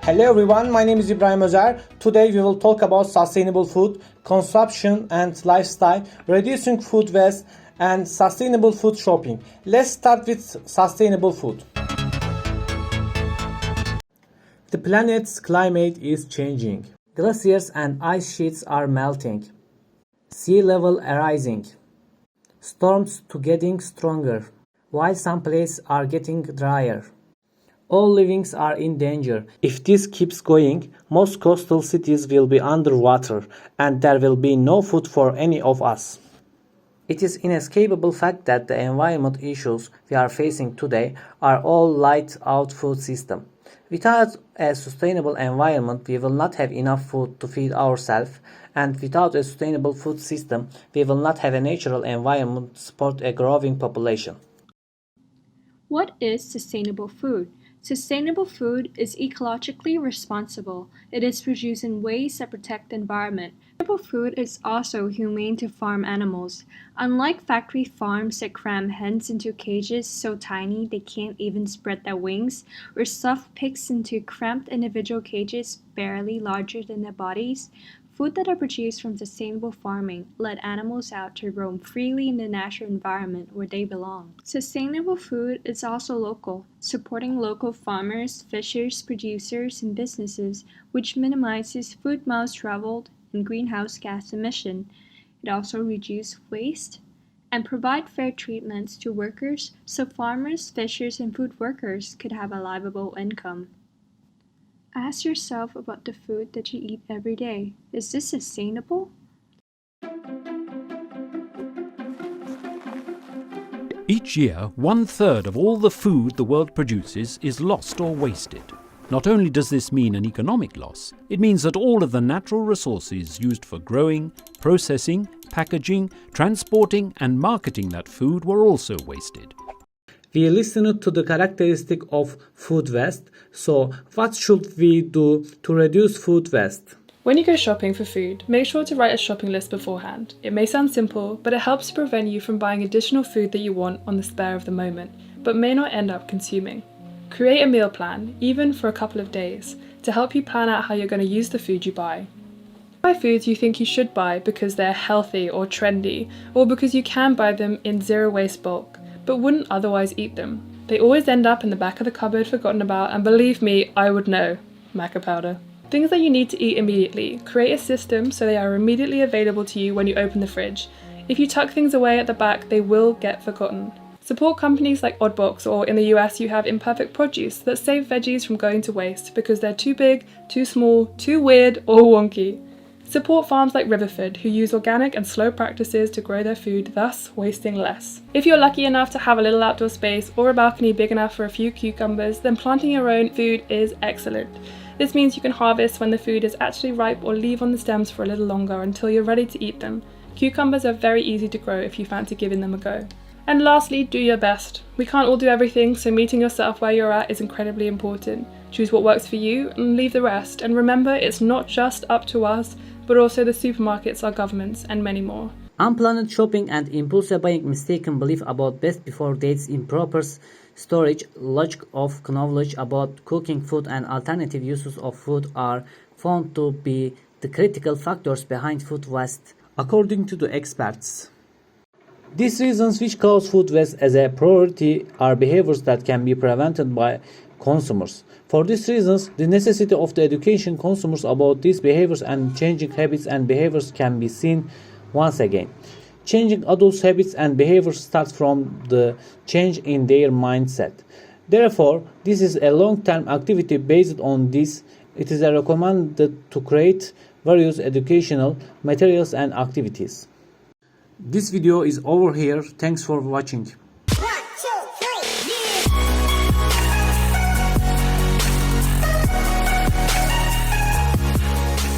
Hello everyone, my name is İbrahim. Today we will talk about sustainable food, consumption and lifestyle, reducing food waste and sustainable food shopping. Let's start with sustainable food. The planet's climate is changing. Glaciers and ice sheets are melting. Sea level rising. Storms to getting stronger, while some places are getting drier. All livings are in danger. If this keeps going, most coastal cities will be underwater and there will be no food for any of us. It is inescapable fact that the environment issues we are facing today are all light out food system. Without a sustainable environment, we will not have enough food to feed ourselves, and without a sustainable food system, we will not have a natural environment to support a growing population. What is sustainable food? Sustainable food is ecologically responsible. It is produced in ways that protect the environment. Sustainable food is also humane to farm animals. Unlike factory farms that cram hens into cages so tiny they can't even spread their wings, or stuff pigs into cramped individual cages barely larger than their bodies, food that are produced from sustainable farming let animals out to roam freely in the natural environment where they belong. Sustainable food is also local, supporting local farmers, fishers, producers, and businesses, which minimizes food miles traveled and greenhouse gas emission. It also reduces waste and provide fair treatments to workers so farmers, fishers, and food workers could have a livable income. Ask yourself about the food that you eat every day. Is this sustainable? Each year, 1/3 of all the food the world produces is lost or wasted. Not only does this mean an economic loss, it means that all of the natural resources used for growing, processing, packaging, transporting, and marketing that food were also wasted. We listened to the characteristic of food waste, so what should we do to reduce food waste? When you go shopping for food, make sure to write a shopping list beforehand. It may sound simple, but it helps to prevent you from buying additional food that you want on the spare of the moment, but may not end up consuming. Create a meal plan, even for a couple of days, to help you plan out how you're going to use the food you buy. Buy foods you think you should buy because they're healthy or trendy, or because you can buy them in zero waste bulk, but wouldn't otherwise eat them. They always end up in the back of the cupboard forgotten about, and believe me, I would know. Maca powder. Things that you need to eat immediately. Create a system so they are immediately available to you when you open the fridge. If you tuck things away at the back, they will get forgotten. Support companies like Oddbox, or in the US you have Imperfect Produce that save veggies from going to waste because they're too big, too small, too weird, or wonky. Support farms like Riverford, who use organic and slow practices to grow their food, thus wasting less. If you're lucky enough to have a little outdoor space or a balcony big enough for a few cucumbers, then planting your own food is excellent. This means you can harvest when the food is actually ripe or leave on the stems for a little longer until you're ready to eat them. Cucumbers are very easy to grow if you fancy giving them a go. And lastly, do your best. We can't all do everything, so meeting yourself where you're at is incredibly important. Choose what works for you and leave the rest. And remember, it's not just up to us, but also the supermarkets, our governments, and many more. Unplanned shopping and impulsive buying, mistaken belief about best before dates, improper storage, lack of knowledge about cooking food, and alternative uses of food are found to be the critical factors behind food waste, according to the experts. These reasons which cause food waste as a priority are behaviors that can be prevented by consumers. For these reasons, the necessity of the education consumers about these behaviors and changing habits and behaviors can be seen once again. Changing adults' habits and behaviors starts from the change in their mindset. Therefore, this is a long-term activity based on this. It is recommended to create various educational materials and activities. This video is over here. Thanks for watching.